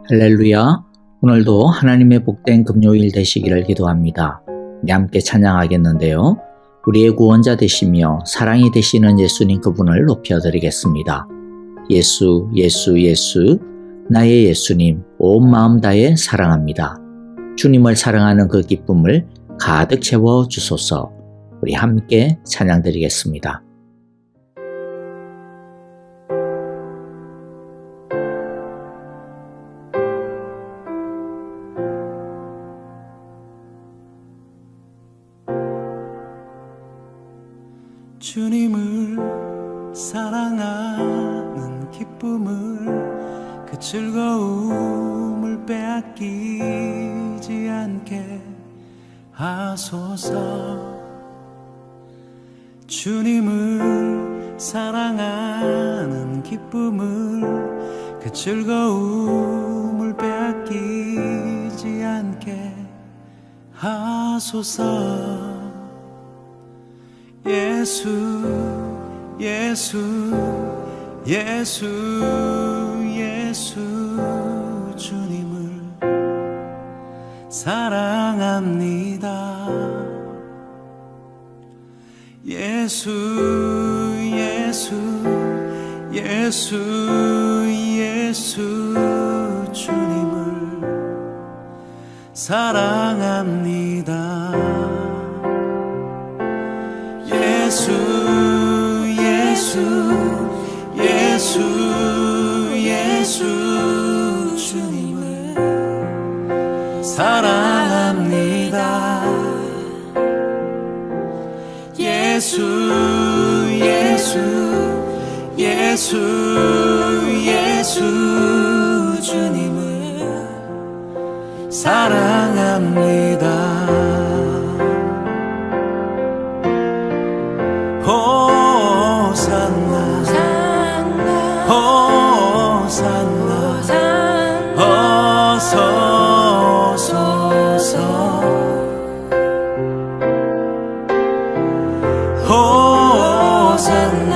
할렐루야. 오늘도 하나님의 복된 금요일 되시기를 기도합니다. 우리 함께 찬양하겠는데요. 우리의 구원자 되시며 사랑이 되시는 예수님 그분을 높여드리겠습니다. 예수, 예수, 예수, 나의 예수님, 온 마음 다해 사랑합니다. 주님을 사랑하는 그 기쁨을 가득 채워 주소서. 우리 함께 찬양드리겠습니다. 주님을 사랑하는 기쁨을 그 즐거움을 빼앗기지 않게 하소서. 주님을 사랑하는 기쁨을 그 즐거움을 빼앗기지 않게 하소서. 예수, 예수, 예수, 예수, 주님을 사랑합니다. 예수, 예수, 예수, 예수, 주님을 사랑합니다. 예수, 예수, 예수, 예수, 주님을 사랑합니다. 예수, 예수, 예수, 예수, 주님을 사랑합니다. 호산나, 호산나, 어서 오소서. 호산나,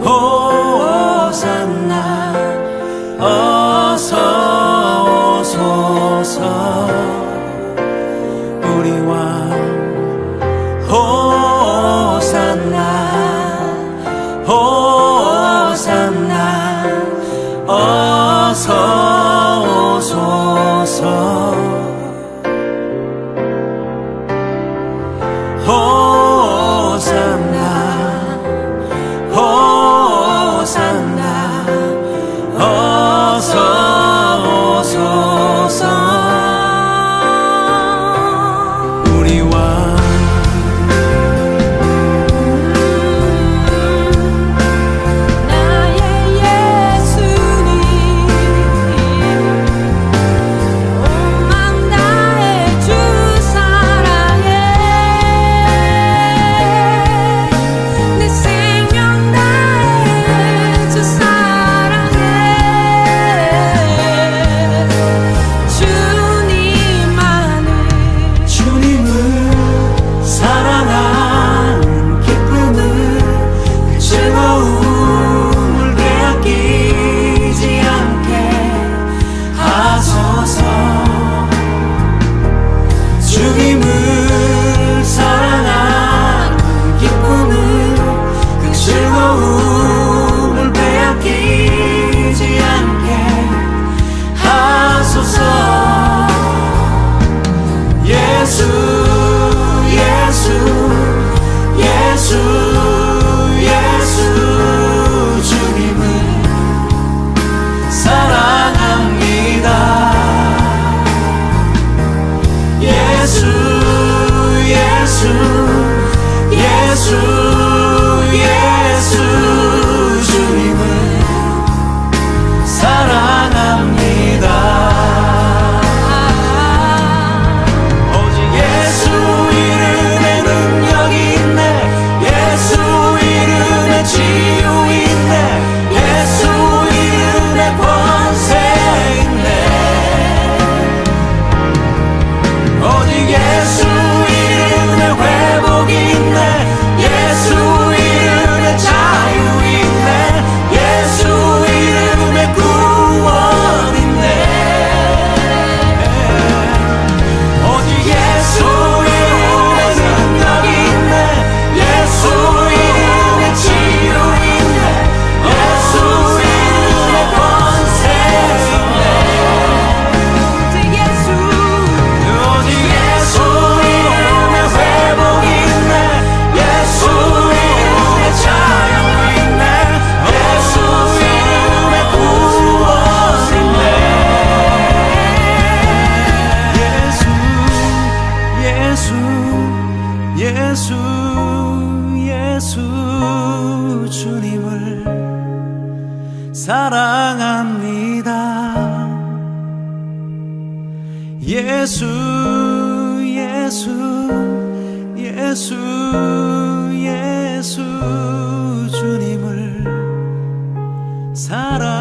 호산나, 어서 오소서. 예수 예수 예수 예수 주님을 사랑합니다.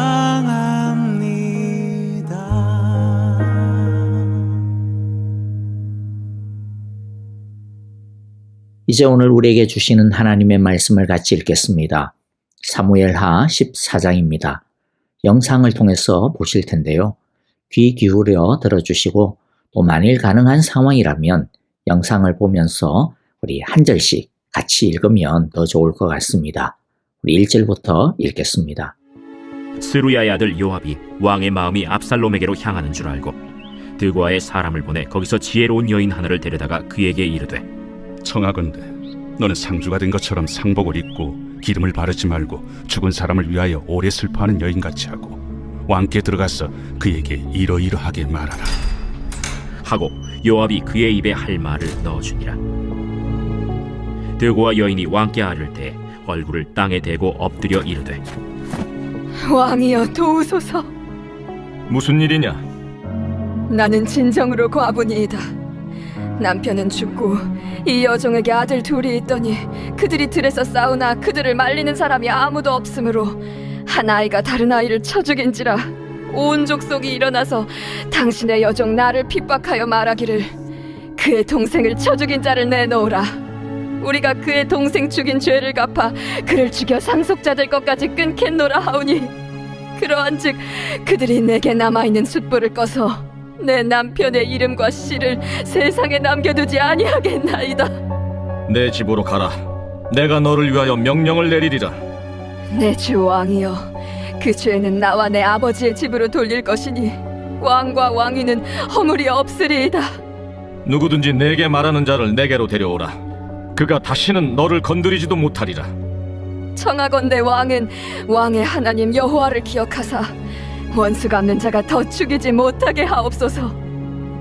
이제 오늘 우리에게 주시는 하나님의 말씀을 같이 읽겠습니다. 사무엘하 14장입니다. 영상을 통해서 보실 텐데요. 귀 기울여 들어주시고 또 만일 가능한 상황이라면 영상을 보면서 우리 한 절씩 같이 읽으면 더 좋을 것 같습니다. 우리 1절부터 읽겠습니다. 스루야의 아들 요압이 왕의 마음이 압살롬에게로 향하는 줄 알고 드고아의 사람을 보내 거기서 지혜로운 여인 하나를 데려다가 그에게 이르되 청하건대 너는 상주가 된 것처럼 상복을 입고 기름을 바르지 말고 죽은 사람을 위하여 오래 슬퍼하는 여인같이 하고 왕께 들어가서 그에게 이러이러하게 말하라 하고 요압이 그의 입에 할 말을 넣어주니라. 드고아 여인이 왕께 아를 때 얼굴을 땅에 대고 엎드려 이르되 왕이여 도우소서. 무슨 일이냐? 나는 진정으로 과부니이다. 남편은 죽고 이 여종에게 아들 둘이 있더니 그들이 들에서 싸우나 그들을 말리는 사람이 아무도 없으므로 한 아이가 다른 아이를 쳐 죽인지라 온 족속이 일어나서 당신의 여종 나를 핍박하여 말하기를 그의 동생을 쳐 죽인 자를 내놓으라. 우리가 그의 동생 죽인 죄를 갚아 그를 죽여 상속자될 것까지 끊겠노라 하오니 그러한즉 그들이 내게 남아있는 숫불을 꺼서 내 남편의 이름과 씨를 세상에 남겨두지 아니하겠나이다. 내 집으로 가라. 내가 너를 위하여 명령을 내리리라. 내 주 왕이여, 그 죄는 나와 내 아버지의 집으로 돌릴 것이니 왕과 왕위는 허물이 없으리이다. 누구든지 내게 말하는 자를 내게로 데려오라. 그가 다시는 너를 건드리지도 못하리라. 청하건대 왕은 왕의 하나님 여호와를 기억하사 원수 갚는 자가 더 죽이지 못하게 하옵소서.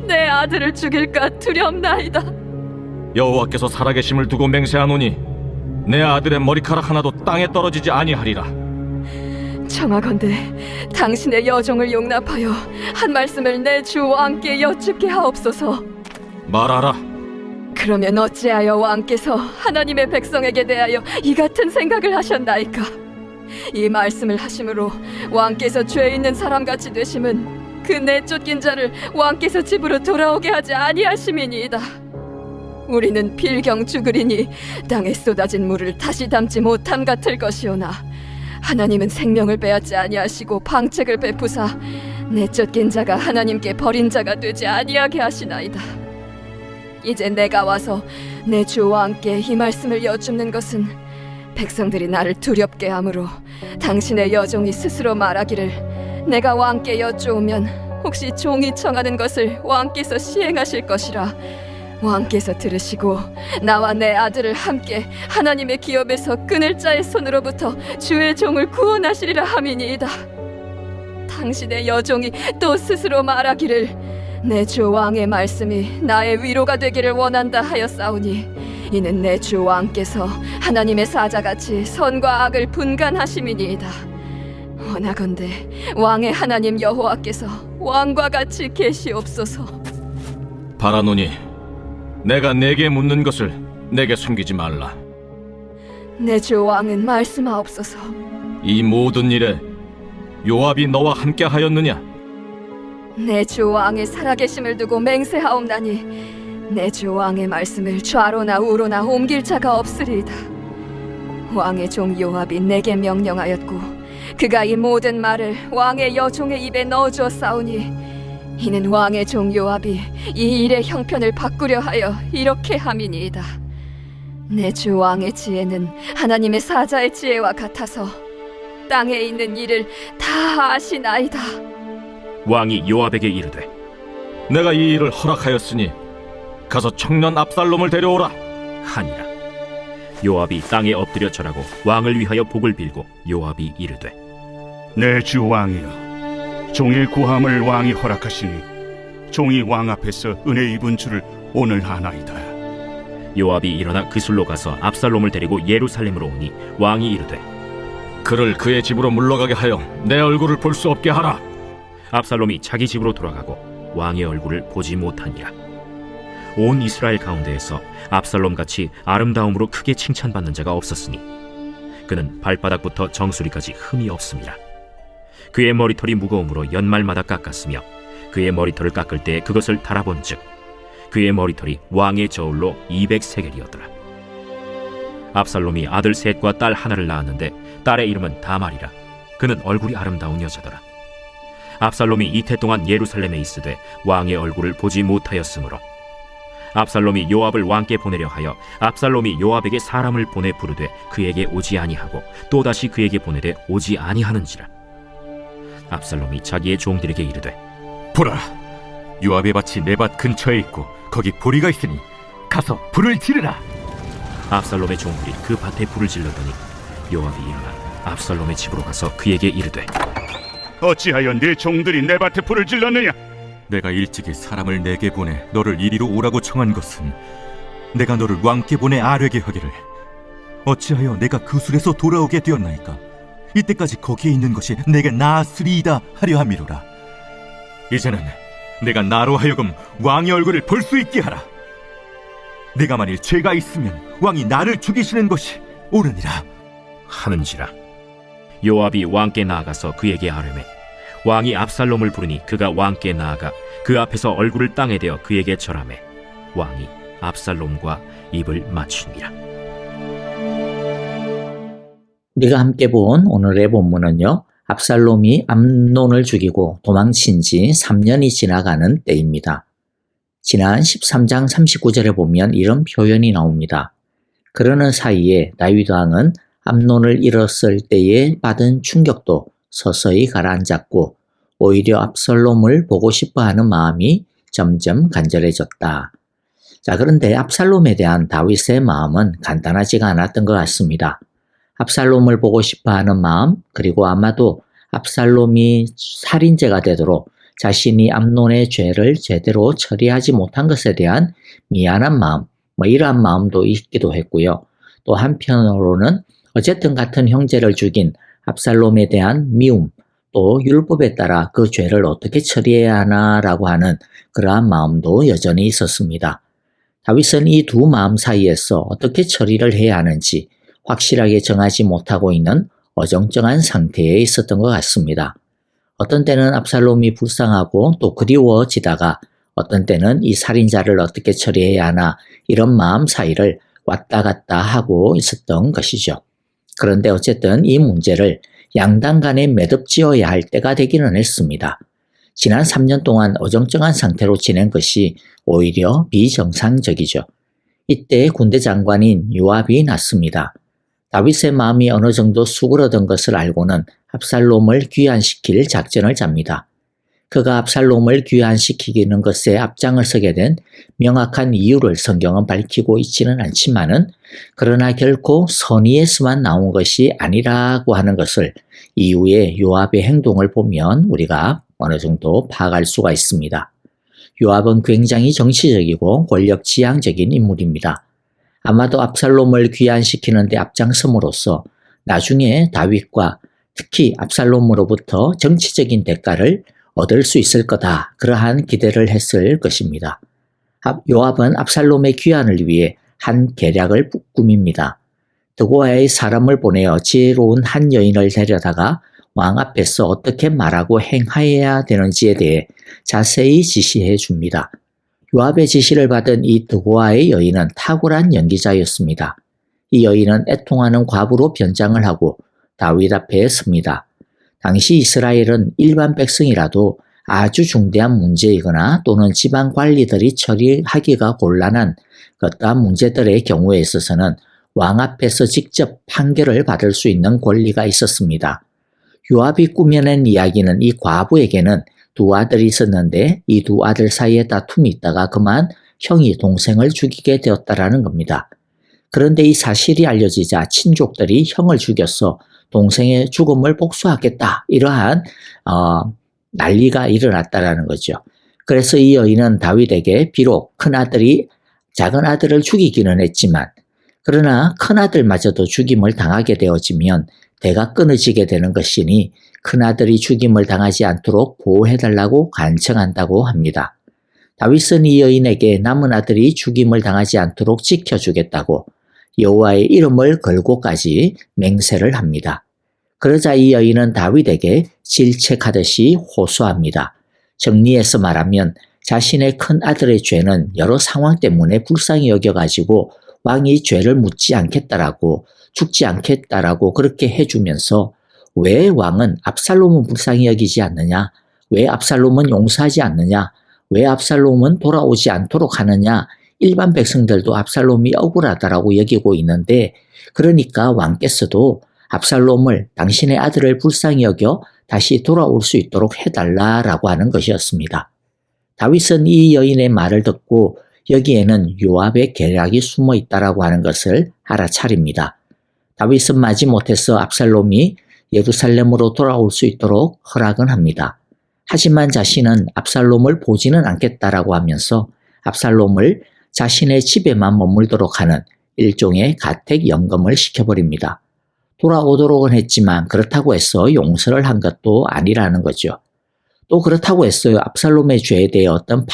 내 아들을 죽일까 두렵나이다. 여호와께서 살아계심을 두고 맹세하노니 내 아들의 머리카락 하나도 땅에 떨어지지 아니하리라. 청하건대 당신의 여종을 용납하여 한 말씀을 내 주 왕께 여쭙게 하옵소서. 말하라. 그러면 어찌하여 왕께서 하나님의 백성에게 대하여 이 같은 생각을 하셨나이까? 이 말씀을 하심으로 왕께서 죄 있는 사람같이 되심은 그 내쫓긴 자를 왕께서 집으로 돌아오게 하지 아니하심이니이다. 우리는 필경 죽으리니 땅에 쏟아진 물을 다시 담지 못함 같을 것이오나 하나님은 생명을 빼앗지 아니하시고 방책을 베푸사 내쫓긴 자가 하나님께 버린 자가 되지 아니하게 하시나이다. 이제 내가 와서 내 주 왕께 이 말씀을 여쭙는 것은 백성들이 나를 두렵게 하므로 당신의 여종이 스스로 말하기를 내가 왕께 여쭈으면 혹시 종이 청하는 것을 왕께서 시행하실 것이라 왕께서 들으시고 나와 내 아들을 함께 하나님의 기업에서 끊을 자의 손으로부터 주의 종을 구원하시리라 함이니이다. 당신의 여종이 또 스스로 말하기를 내 주 왕의 말씀이 나의 위로가 되기를 원한다 하였사오니 이는 내 주 왕께서 하나님의 사자같이 선과 악을 분간하심이니이다. 원하건대 왕의 하나님 여호와께서 왕과 같이 계시옵소서. 바라노니 내가 내게 묻는 것을 내게 숨기지 말라. 내 주 왕은 말씀하옵소서. 이 모든 일에 요압이 너와 함께 하였느냐? 내 주 왕의 살아계심을 두고 맹세하옵나니 내 주 왕의 말씀을 좌로나 우로나 옮길 자가 없으리이다. 왕의 종 요압이 내게 명령하였고 그가 이 모든 말을 왕의 여종의 입에 넣어주었사오니 이는 왕의 종 요압이 이 일의 형편을 바꾸려 하여 이렇게 함이니이다. 내 주 왕의 지혜는 하나님의 사자의 지혜와 같아서 땅에 있는 일을 다 아시나이다. 왕이 요압에게 이르되 내가 이 일을 허락하였으니 가서 청년 압살롬을 데려오라 하니라. 요압이 땅에 엎드려 절하고 왕을 위하여 복을 빌고 요압이 이르되 내 주 왕이여, 종의 구함을 왕이 허락하시니 종이 왕 앞에서 은혜 입은 줄을 오늘 아나이다. 요압이 일어나 그술로 가서 압살롬을 데리고 예루살렘으로 오니 왕이 이르되 그를 그의 집으로 물러가게 하여 내 얼굴을 볼 수 없게 하라. 압살롬이 자기 집으로 돌아가고 왕의 얼굴을 보지 못하니라. 온 이스라엘 가운데에서 압살롬같이 아름다움으로 크게 칭찬받는 자가 없었으니 그는 발바닥부터 정수리까지 흠이 없습니다. 그의 머리털이 무거움으로 연말마다 깎았으며 그의 머리털을 깎을 때 그것을 달아본즉 그의 머리털이 왕의 저울로 200세겔이었더라. 압살롬이 아들 셋과 딸 하나를 낳았는데 딸의 이름은 다말이라. 그는 얼굴이 아름다운 여자더라. 압살롬이 이태 동안 예루살렘에 있으되 왕의 얼굴을 보지 못하였으므로 압살롬이 요압을 왕께 보내려 하여 압살롬이 요압에게 사람을 보내 부르되 그에게 오지 아니하고 또다시 그에게 보내되 오지 아니하는지라. 압살롬이 자기의 종들에게 이르되 보라, 요압의 밭이 내 밭 근처에 있고 거기 보리가 있으니 가서 불을 지르라. 압살롬의 종들이 그 밭에 불을 질렀더니 요압이 일어나 압살롬의 집으로 가서 그에게 이르되 어찌하여 네 종들이 내 밭에 불을 질렀느냐? 내가 일찍이 사람을 내게 보내 너를 이리로 오라고 청한 것은 내가 너를 왕께 보내 아뢰게 하기를 어찌하여 내가 그 술에서 돌아오게 되었나이까? 이때까지 거기에 있는 것이 내게 나았으리이다 하려 함이로라. 이제는 내가 나로 하여금 왕의 얼굴을 볼 수 있게 하라. 내가 만일 죄가 있으면 왕이 나를 죽이시는 것이 옳으니라 하는지라. 요압이 왕께 나아가서 그에게 아뢰매 왕이 압살롬을 부르니 그가 왕께 나아가 그 앞에서 얼굴을 땅에 대어 그에게 절하매 왕이 압살롬과 입을 맞추니라. 우리가 함께 본 오늘의 본문은요, 압살롬이 암논을 죽이고 도망친 지 3년이 지나가는 때입니다. 지난 13장 39절에 보면 이런 표현이 나옵니다. 그러는 사이에 다윗 왕은 암논을 잃었을 때에 받은 충격도 서서히 가라앉았고 오히려 압살롬을 보고 싶어하는 마음이 점점 간절해졌다. 자, 그런데 압살롬에 대한 다윗의 마음은 간단하지가 않았던 것 같습니다. 압살롬을 보고 싶어하는 마음, 그리고 아마도 압살롬이 살인죄가 되도록 자신이 암논의 죄를 제대로 처리하지 못한 것에 대한 미안한 마음, 이러한 마음도 있기도 했고요. 또 한편으로는 어쨌든 같은 형제를 죽인 압살롬에 대한 미움, 또 율법에 따라 그 죄를 어떻게 처리해야 하나라고 하는 그러한 마음도 여전히 있었습니다. 다윗은 이 두 마음 사이에서 어떻게 처리를 해야 하는지 확실하게 정하지 못하고 있는 어정쩡한 상태에 있었던 것 같습니다. 어떤 때는 압살롬이 불쌍하고 또 그리워지다가 어떤 때는 이 살인자를 어떻게 처리해야 하나 이런 마음 사이를 왔다 갔다 하고 있었던 것이죠. 그런데 어쨌든 이 문제를 양당 간에 매듭지어야 할 때가 되기는 했습니다. 지난 3년 동안 어정쩡한 상태로 지낸 것이 오히려 비정상적이죠. 이때 군대 장관인 요압이 났습니다. 다윗의 마음이 어느 정도 수그러든 것을 알고는 압살롬을 귀환시킬 작전을 짭니다. 그가 압살롬을 귀환시키는 것에 앞장을 서게 된 명확한 이유를 성경은 밝히고 있지는 않지만은 그러나 결코 선의에서만 나온 것이 아니라고 하는 것을 이후에 요압의 행동을 보면 우리가 어느 정도 파악할 수가 있습니다. 요압은 굉장히 정치적이고 권력지향적인 인물입니다. 아마도 압살롬을 귀환시키는 데 앞장섬으로써 나중에 다윗과 특히 압살롬으로부터 정치적인 대가를 얻을 수 있을 거다. 그러한 기대를 했을 것입니다. 요압은 압살롬의 귀환을 위해 한 계략을 꾸밉니다. 드고아의 사람을 보내어 지혜로운 한 여인을 데려다가 왕 앞에서 어떻게 말하고 행하여야 되는지에 대해 자세히 지시해 줍니다. 요압의 지시를 받은 이 드고아의 여인은 탁월한 연기자였습니다. 이 여인은 애통하는 과부로 변장을 하고 다윗 앞에 섭니다. 당시 이스라엘은 일반 백성이라도 아주 중대한 문제이거나 또는 지방 관리들이 처리하기가 곤란한 어떠한 문제들의 경우에 있어서는 왕 앞에서 직접 판결을 받을 수 있는 권리가 있었습니다. 요압이 꾸며낸 이야기는 이 과부에게는 두 아들이 있었는데 이 두 아들 사이에 다툼이 있다가 그만 형이 동생을 죽이게 되었다라는 겁니다. 그런데 이 사실이 알려지자 친족들이 형을 죽여서 동생의 죽음을 복수하겠다 이러한 난리가 일어났다라는 거죠. 그래서 이 여인은 다윗에게 비록 큰아들이 작은아들을 죽이기는 했지만 그러나 큰아들마저도 죽임을 당하게 되어지면 대가 끊어지게 되는 것이니 큰아들이 죽임을 당하지 않도록 보호해달라고 간청한다고 합니다. 다윗은 이 여인에게 남은 아들이 죽임을 당하지 않도록 지켜주겠다고 여호와의 이름을 걸고까지 맹세를 합니다. 그러자 이 여인은 다윗에게 질책하듯이 호소합니다. 정리해서 말하면 자신의 큰 아들의 죄는 여러 상황 때문에 불쌍히 여겨가지고 왕이 죄를 묻지 않겠다라고 죽지 않겠다라고 그렇게 해주면서 왜 왕은 압살롬은 불쌍히 여기지 않느냐? 왜 압살롬은 용서하지 않느냐? 왜 압살롬은 돌아오지 않도록 하느냐? 일반 백성들도 압살롬이 억울하다라고 여기고 있는데 그러니까 왕께서도 압살롬을 당신의 아들을 불쌍히 여겨 다시 돌아올 수 있도록 해달라라고 하는 것이었습니다. 다윗은 이 여인의 말을 듣고 여기에는 요압의 계략이 숨어 있다라고 하는 것을 알아차립니다. 다윗은 마지못해서 압살롬이 예루살렘으로 돌아올 수 있도록 허락은 합니다. 하지만 자신은 압살롬을 보지는 않겠다라고 하면서 압살롬을 자신의 집에만 머물도록 하는 일종의 가택 연금을 시켜버립니다. 돌아오도록은 했지만 그렇다고 해서 용서를 한 것도 아니라는 거죠. 또 그렇다고 해서 압살롬의 죄에 대해 어떤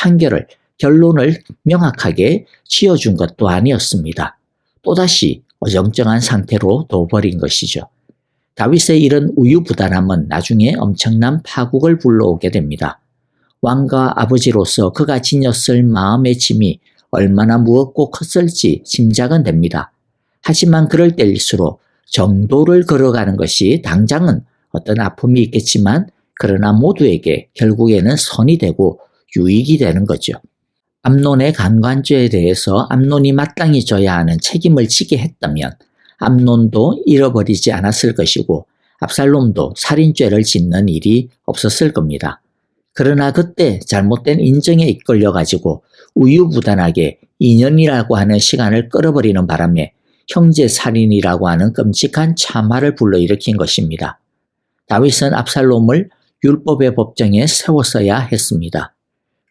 결론을 명확하게 지어준 것도 아니었습니다. 또다시 어정쩡한 상태로 둬버린 것이죠. 다윗의 이런 우유부단함은 나중에 엄청난 파국을 불러오게 됩니다. 왕과 아버지로서 그가 지녔을 마음의 짐이 얼마나 무겁고 컸을지 짐작은 됩니다. 하지만 그럴 때일수록 정도를 걸어가는 것이 당장은 어떤 아픔이 있겠지만 그러나 모두에게 결국에는 선이 되고 유익이 되는 거죠. 암논의 강간죄에 대해서 암논이 마땅히 져야 하는 책임을 지게 했다면 암논도 잃어버리지 않았을 것이고 압살롬도 살인죄를 짓는 일이 없었을 겁니다. 그러나 그때 잘못된 인정에 이끌려가지고 우유부단하게 2년이라고 하는 시간을 끌어버리는 바람에 형제살인이라고 하는 끔찍한 참화를 불러일으킨 것입니다. 다윗은 압살롬을 율법의 법정에 세웠어야 했습니다.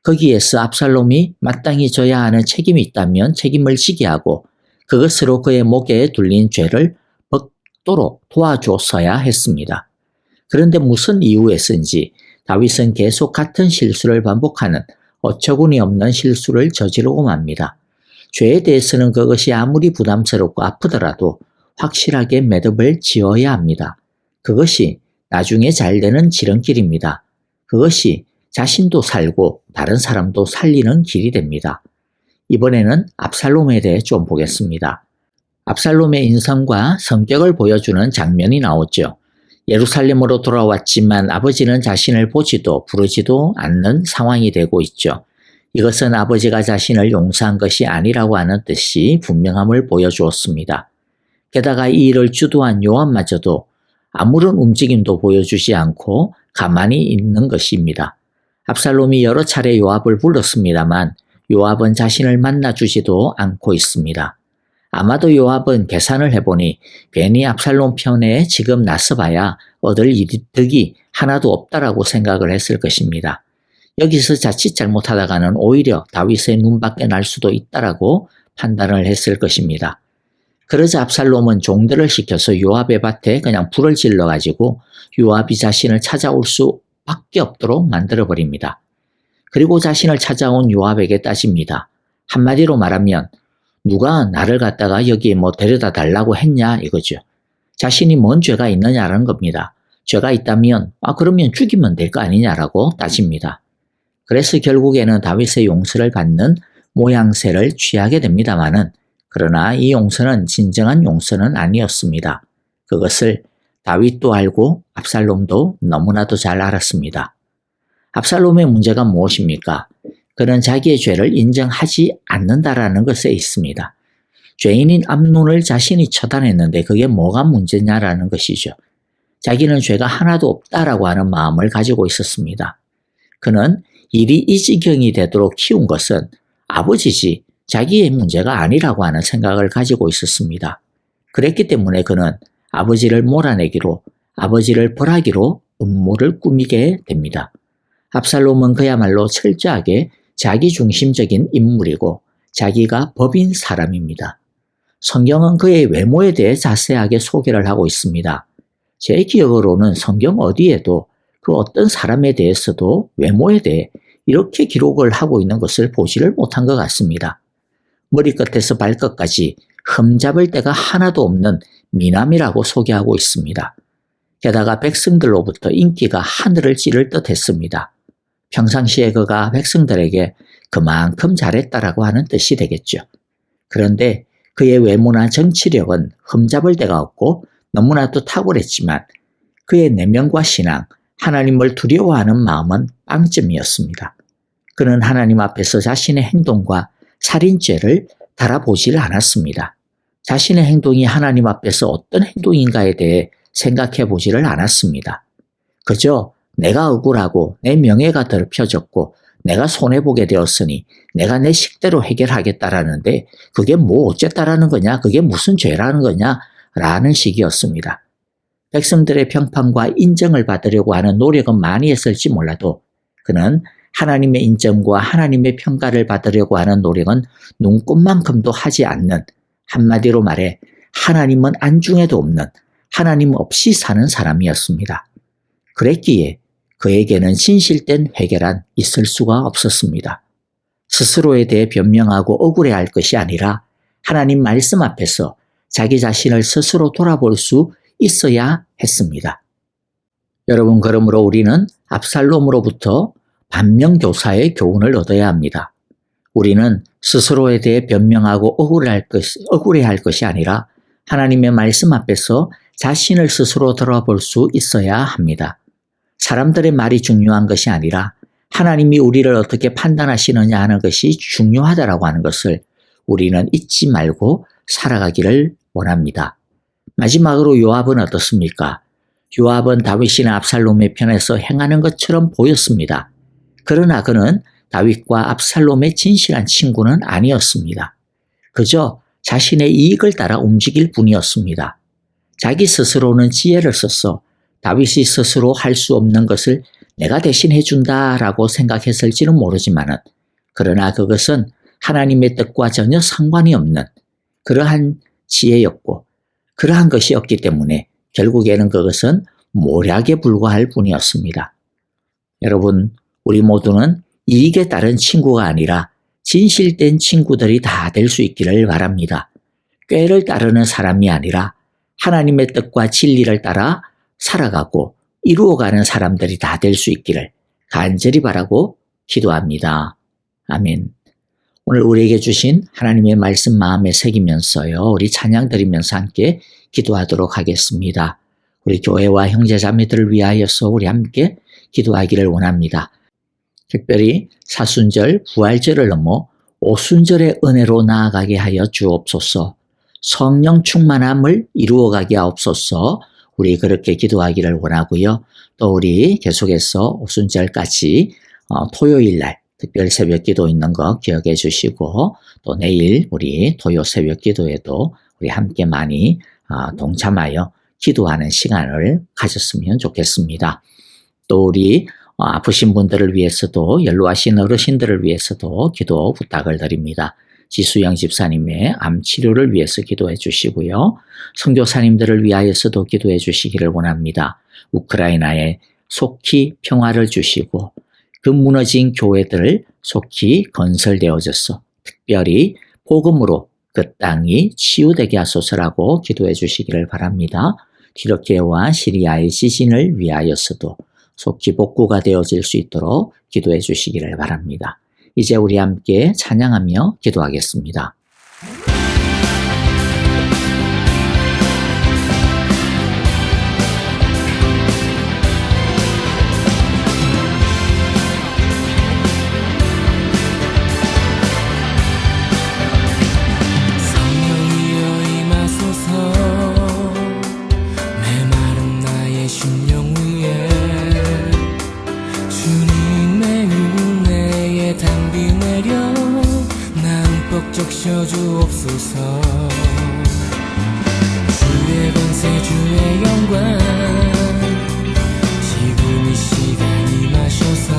거기에서 압살롬이 마땅히 져야 하는 책임이 있다면 책임을 지게 하고 그것으로 그의 목에 둘린 죄를 벗도록 도와줬어야 했습니다. 그런데 무슨 이유에서인지 다윗은 계속 같은 실수를 반복하는 어처구니 없는 실수를 저지르고 맙니다. 죄에 대해서는 그것이 아무리 부담스럽고 아프더라도 확실하게 매듭을 지어야 합니다. 그것이 나중에 잘 되는 지름길입니다. 그것이 자신도 살고 다른 사람도 살리는 길이 됩니다. 이번에는 압살롬에 대해 좀 보겠습니다. 압살롬의 인성과 성격을 보여주는 장면이 나오죠. 예루살렘으로 돌아왔지만 아버지는 자신을 보지도 부르지도 않는 상황이 되고 있죠. 이것은 아버지가 자신을 용서한 것이 아니라고 하는 뜻이 분명함을 보여주었습니다. 게다가 이 일을 주도한 요압마저도 아무런 움직임도 보여주지 않고 가만히 있는 것입니다. 압살롬이 여러 차례 요압을 불렀습니다만 요압은 자신을 만나주지도 않고 있습니다. 아마도 요압은 계산을 해보니 괜히 압살롬 편에 지금 나서봐야 얻을 이득이 하나도 없다라고 생각을 했을 것입니다. 여기서 자칫 잘못하다가는 오히려 다윗의 눈밖에 날 수도 있다라고 판단을 했을 것입니다. 그러자 압살롬은 종들을 시켜서 요압의 밭에 그냥 불을 질러가지고 요압이 자신을 찾아올 수밖에 없도록 만들어버립니다. 그리고 자신을 찾아온 요압에게 따집니다. 한마디로 말하면 누가 나를 갖다가 여기에 데려다 달라고 했냐 이거죠. 자신이 뭔 죄가 있느냐라는 겁니다. 죄가 있다면 그러면 죽이면 될 거 아니냐라고 따집니다. 그래서 결국에는 다윗의 용서를 받는 모양새를 취하게 됩니다마는 그러나 이 용서는 진정한 용서는 아니었습니다. 그것을 다윗도 알고 압살롬도 너무나도 잘 알았습니다. 압살롬의 문제가 무엇입니까? 그는 자기의 죄를 인정하지 않는다라는 것에 있습니다. 죄인인 암논을 자신이 처단했는데 그게 뭐가 문제냐라는 것이죠. 자기는 죄가 하나도 없다라고 하는 마음을 가지고 있었습니다. 그는 일이 이 지경이 되도록 키운 것은 아버지지 자기의 문제가 아니라고 하는 생각을 가지고 있었습니다. 그랬기 때문에 그는 아버지를 몰아내기로, 아버지를 벌하기로 음모를 꾸미게 됩니다. 압살롬은 그야말로 철저하게 자기중심적인 인물이고 자기가 법인 사람입니다. 성경은 그의 외모에 대해 자세하게 소개를 하고 있습니다. 제 기억으로는 성경 어디에도 그 어떤 사람에 대해서도 외모에 대해 이렇게 기록을 하고 있는 것을 보지를 못한 것 같습니다. 머리끝에서 발끝까지 흠잡을 데가 하나도 없는 미남이라고 소개하고 있습니다. 게다가 백성들로부터 인기가 하늘을 찌를 듯 했습니다. 평상시에 그가 백성들에게 그만큼 잘했다라고 하는 뜻이 되겠죠. 그런데 그의 외모나 정치력은 흠잡을 데가 없고 너무나도 탁월했지만 그의 내면과 신앙, 하나님을 두려워하는 마음은 빵점이었습니다. 그는 하나님 앞에서 자신의 행동과 살인죄를 달아보지를 않았습니다. 자신의 행동이 하나님 앞에서 어떤 행동인가에 대해 생각해 보지를 않았습니다. 그저 내가 억울하고 내 명예가 더럽혀졌고 내가 손해보게 되었으니 내가 내 식대로 해결하겠다라는데 그게 뭐 어쨌다라는 거냐, 그게 무슨 죄라는 거냐 라는 식이었습니다. 백성들의 평판과 인정을 받으려고 하는 노력은 많이 했을지 몰라도 그는 하나님의 인정과 하나님의 평가를 받으려고 하는 노력은 눈꼽만큼도 하지 않는, 한마디로 말해 하나님은 안중에도 없는, 하나님 없이 사는 사람이었습니다. 그랬기에 그에게는 진실된 회개란 있을 수가 없었습니다. 스스로에 대해 변명하고 억울해할 것이 아니라 하나님 말씀 앞에서 자기 자신을 스스로 돌아볼 수 있어야 했습니다. 여러분, 그러므로 우리는 압살롬으로부터 반면교사의 교훈을 얻어야 합니다. 우리는 스스로에 대해 변명하고 억울해할 것이 아니라 하나님의 말씀 앞에서 자신을 스스로 돌아볼 수 있어야 합니다. 사람들의 말이 중요한 것이 아니라 하나님이 우리를 어떻게 판단하시느냐 하는 것이 중요하다라고 하는 것을 우리는 잊지 말고 살아가기를 원합니다. 마지막으로 요압은 어떻습니까? 요압은 다윗이나 압살롬의 편에서 행하는 것처럼 보였습니다. 그러나 그는 다윗과 압살롬의 진실한 친구는 아니었습니다. 그저 자신의 이익을 따라 움직일 뿐이었습니다. 자기 스스로는 지혜를 써서 다윗이 스스로 할 수 없는 것을 내가 대신 해준다라고 생각했을지는 모르지만은, 그러나 그것은 하나님의 뜻과 전혀 상관이 없는 그러한 지혜였고, 그러한 것이었기 때문에 결국에는 그것은 모략에 불과할 뿐이었습니다. 여러분, 우리 모두는 이익에 따른 친구가 아니라 진실된 친구들이 다 될 수 있기를 바랍니다. 꾀를 따르는 사람이 아니라 하나님의 뜻과 진리를 따라 살아가고 이루어가는 사람들이 다 될 수 있기를 간절히 바라고 기도합니다. 아멘. 오늘 우리에게 주신 하나님의 말씀 마음에 새기면서요, 우리 찬양 드리면서 함께 기도하도록 하겠습니다. 우리 교회와 형제자매들을 위하여서 우리 함께 기도하기를 원합니다. 특별히 사순절, 부활절을 넘어 오순절의 은혜로 나아가게 하여 주옵소서. 성령 충만함을 이루어가게 하옵소서. 우리 그렇게 기도하기를 원하고요. 또 우리 계속해서 오순절까지 토요일날 특별 새벽 기도 있는 거 기억해 주시고, 또 내일 우리 토요 새벽 기도에도 우리 함께 많이 동참하여 기도하는 시간을 가졌으면 좋겠습니다. 또 우리 아프신 분들을 위해서도, 연로하신 어르신들을 위해서도 기도 부탁을 드립니다. 지수영 집사님의 암 치료를 위해서 기도해 주시고요. 선교사님들을 위하여서도 기도해 주시기를 원합니다. 우크라이나에 속히 평화를 주시고 그 무너진 교회들 속히 건설되어져서 특별히 복음으로 그 땅이 치유되게 하소서라고 기도해 주시기를 바랍니다. 튀르키예와 시리아의 지진을 위하여서도 속히 복구가 되어질 수 있도록 기도해 주시기를 바랍니다. 이제 우리 함께 찬양하며 기도하겠습니다. 적셔주옵소서. 주의 권세 주의 영광 지금 이 시간 임하셔서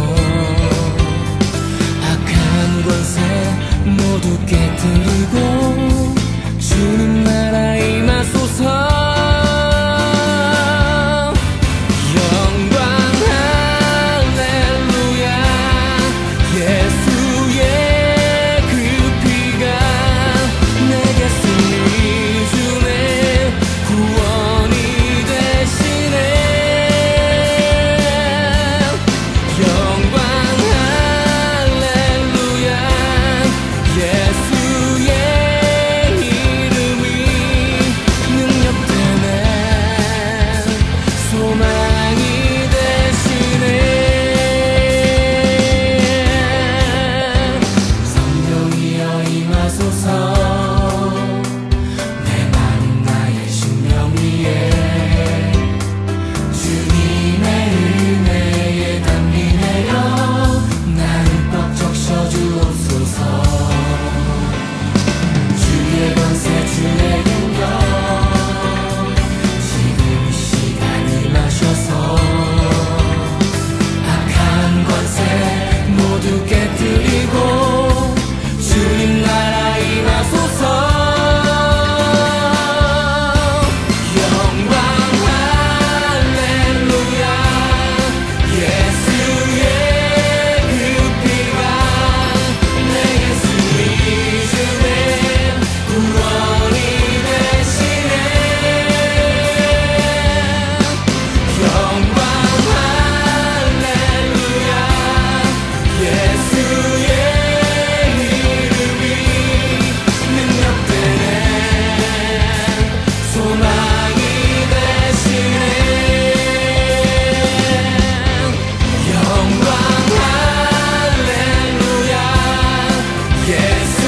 악한 권세 모두 깨뜨리고 주님 나라 임하소서. 내